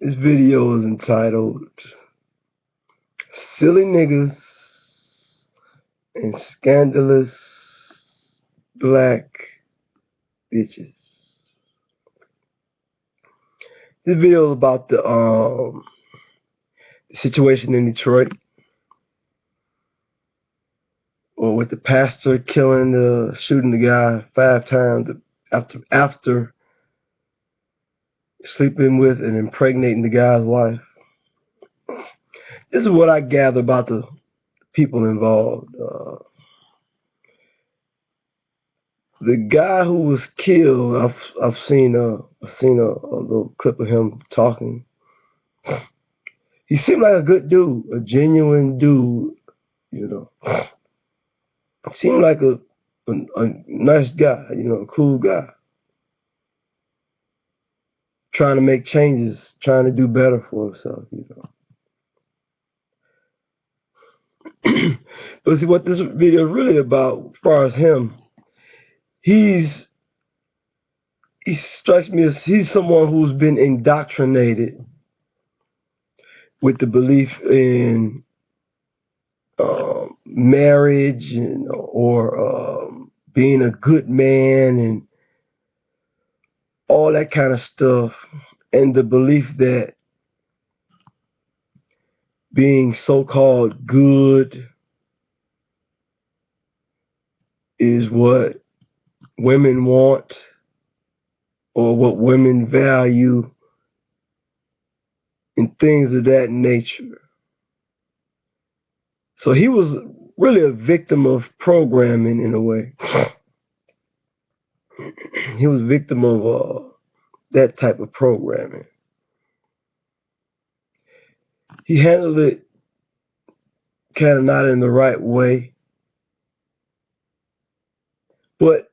This video is entitled Silly Niggas and Scandalous Black Bitches. This video is about the situation in Detroit, or with the pastor shooting the guy 5 times after sleeping with and impregnating the guy's wife. This is what I gather about the people involved. The guy who was killed, I've seen a little clip of him talking. He seemed like a good dude, a genuine dude, you know. Seemed like a nice guy, a cool guy. Trying to make changes, trying to do better for himself, But see, what this video is really about, as far as him, he strikes me as he's someone who's been indoctrinated with the belief in marriage or being a good man and all that kind of stuff, and the belief that being so-called good is what women want or what women value and things of that nature. So he was really a victim of programming in a way. He was a victim of that type of programming. He handled it kind of not in the right way. But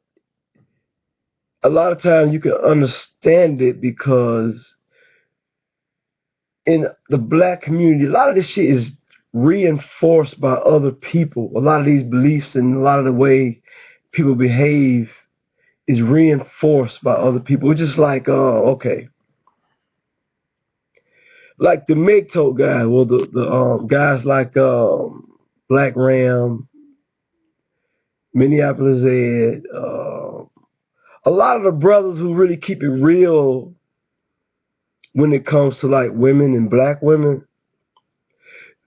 a lot of times you can understand it because in the black community, a lot of this shit is reinforced by other people. A lot of these beliefs and a lot of the way people behave is reinforced by other people. It's just like, okay. Like the MGTOW guy, well, the guys like Black Ram, Minneapolis Ed, a lot of the brothers who really keep it real when it comes to like women and black women,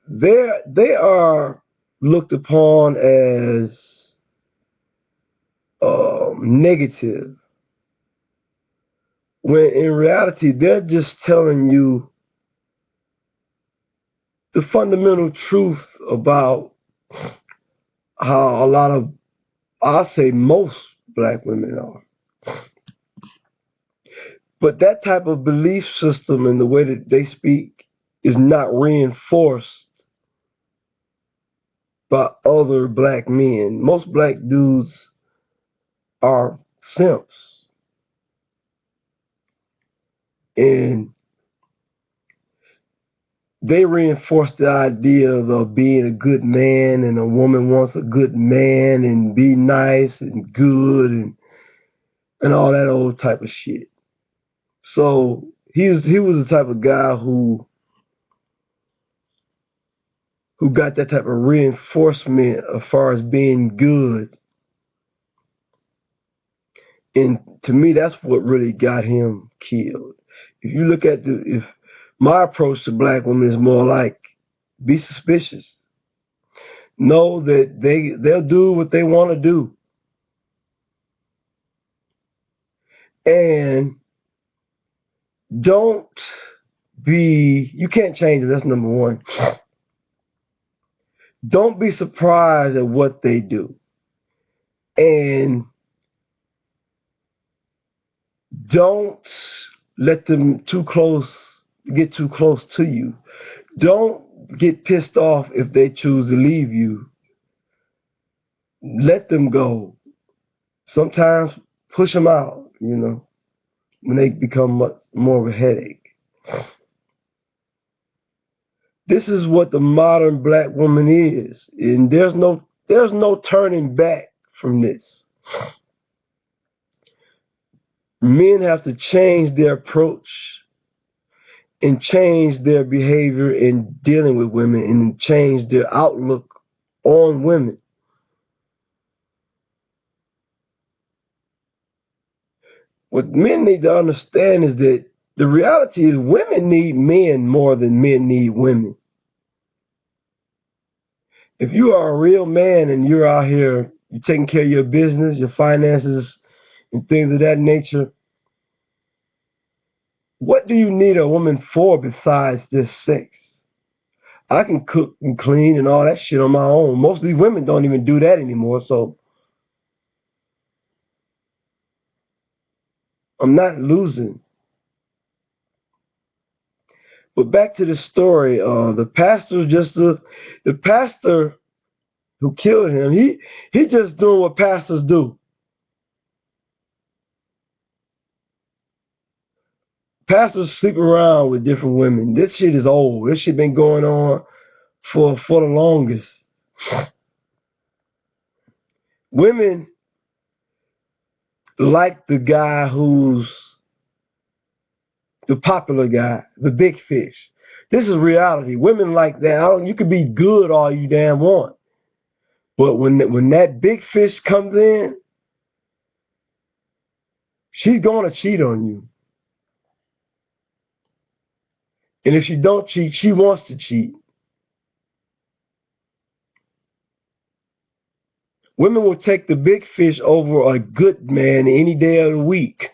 they are looked upon as negative, when in reality they're just telling you the fundamental truth about how a lot of, I'll say most black women are. But that type of belief system and the way that they speak is not reinforced by other black men. Most black dudes are simps. And they reinforce the idea of being a good man, and a woman wants a good man and be nice and good and all that old type of shit. So he was the type of guy who got that type of reinforcement as far as being good. And to me, that's what really got him killed. If you look at if my approach to black women is more like, be suspicious. Know that they'll do what they want to do. And you can't change them, that's number one. Don't be surprised at what they do. And don't let them get too close to you. Don't get pissed off if they choose to leave you. Let them go. Sometimes push them out, when they become much more of a headache. This is what the modern black woman is, and there's no turning back from this. Men have to change their approach and change their behavior in dealing with women and change their outlook on women. What men need to understand is that the reality is women need men more than men need women. If you are a real man and you're out here, you're taking care of your business, your finances, and things of that nature, what do you need a woman for besides just sex? I can cook and clean and all that shit on my own. Most of these women don't even do that anymore, so I'm not losing. But back to the story, the pastor who killed him. He just doing what pastors do. Pastors sleep around with different women. This shit is old. This shit been going on for the longest. Women like the guy who's the popular guy, the big fish. This is reality. Women like that. You can be good all you damn want, but when that big fish comes in, she's gonna cheat on you. And if she don't cheat, she wants to cheat. Women will take the big fish over a good man any day of the week.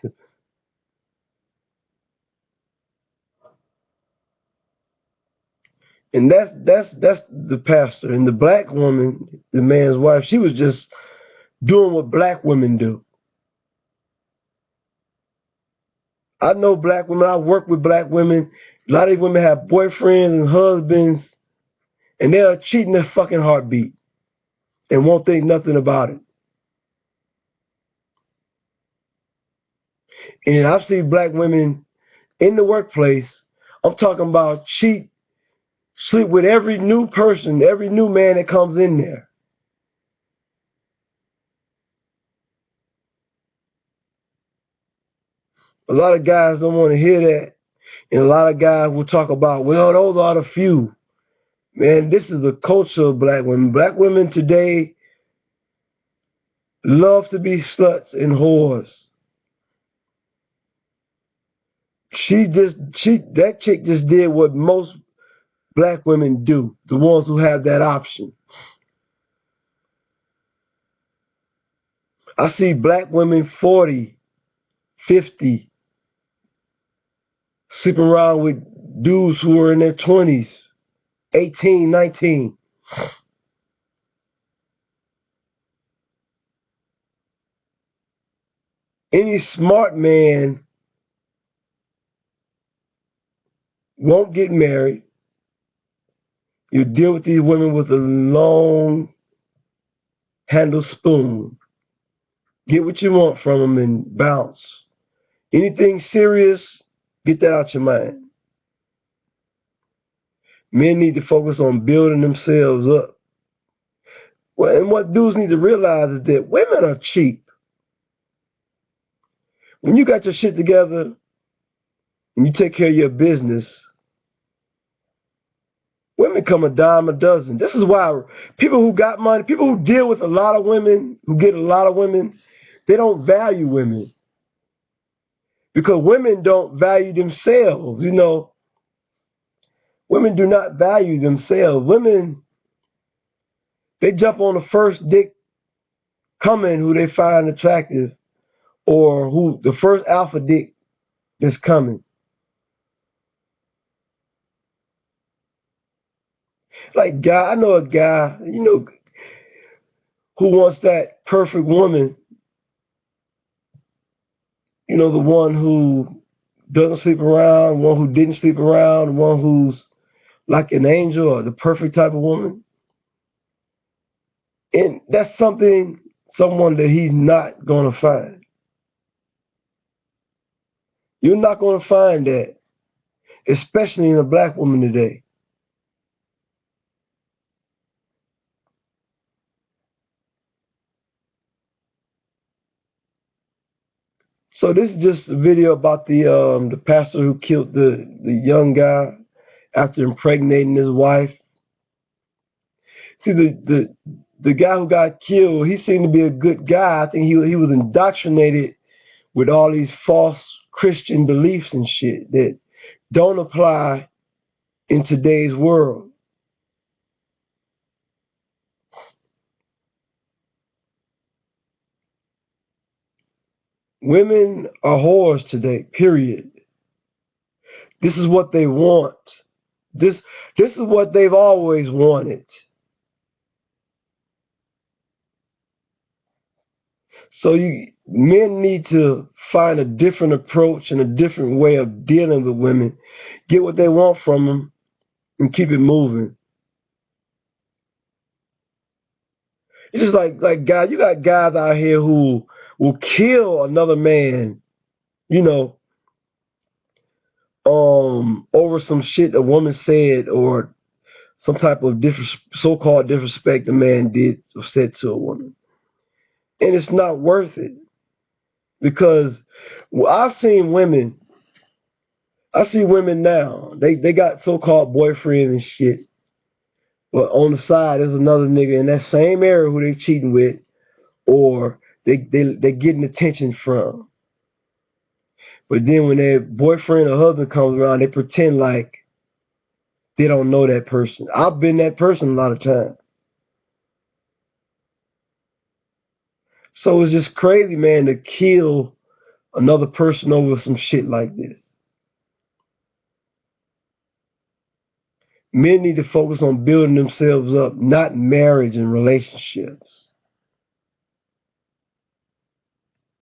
And that's the pastor. And the black woman, the man's wife, she was just doing what black women do. I know black women, I work with black women. A lot of these women have boyfriends and husbands, and they're cheating their fucking heartbeat and won't think nothing about it. And I've seen black women in the workplace, I'm talking about cheat, sleep with every new person, every new man that comes in there. A lot of guys don't want to hear that. And a lot of guys will talk about, well, those are the few. Man, this is the culture of black women. Black women today love to be sluts and whores. That chick just did what most black women do, the ones who have that option. I see black women 40, 50, sleeping around with dudes who are in their 20s, 18, 19. Any smart man won't get married. You deal with these women with a long handle spoon. Get what you want from them and bounce. Anything serious, get that out your mind. Men need to focus on building themselves up. Well, and what dudes need to realize is that women are cheap. When you got your shit together and you take care of your business, women come a dime a dozen. This is why people who got money, people who deal with a lot of women, who get a lot of women, they don't value women. Because women don't value themselves. You know, women do not value themselves. Women, they jump on the first dick coming who they find attractive, or who the first alpha dick that's coming. Like guy, I know a guy, who wants that perfect woman, the one who doesn't sleep around, one who didn't sleep around, one who's like an angel or the perfect type of woman. And that's someone that he's not going to find. You're not going to find that, especially in a black woman today. So this is just a video about the pastor who killed the young guy after impregnating his wife. See, the guy who got killed, he seemed to be a good guy. I think he was indoctrinated with all these false Christian beliefs and shit that don't apply in today's world. Women are whores today, period. This is what they want. This is what they've always wanted. So men need to find a different approach and a different way of dealing with women. Get what they want from them and keep it moving. It's just like guys, you got guys out here who will kill another man, you know, over some shit a woman said or some type of so-called disrespect a man did or said to a woman. And it's not worth it because I see women now, they got so-called boyfriends and shit, but on the side there's another nigga in that same area who they cheating with or they getting attention from. But then when their boyfriend or husband comes around, they pretend like they don't know that person. I've been that person a lot of times. So it's just crazy, man, to kill another person over some shit like this. Men need to focus on building themselves up, not marriage and relationships.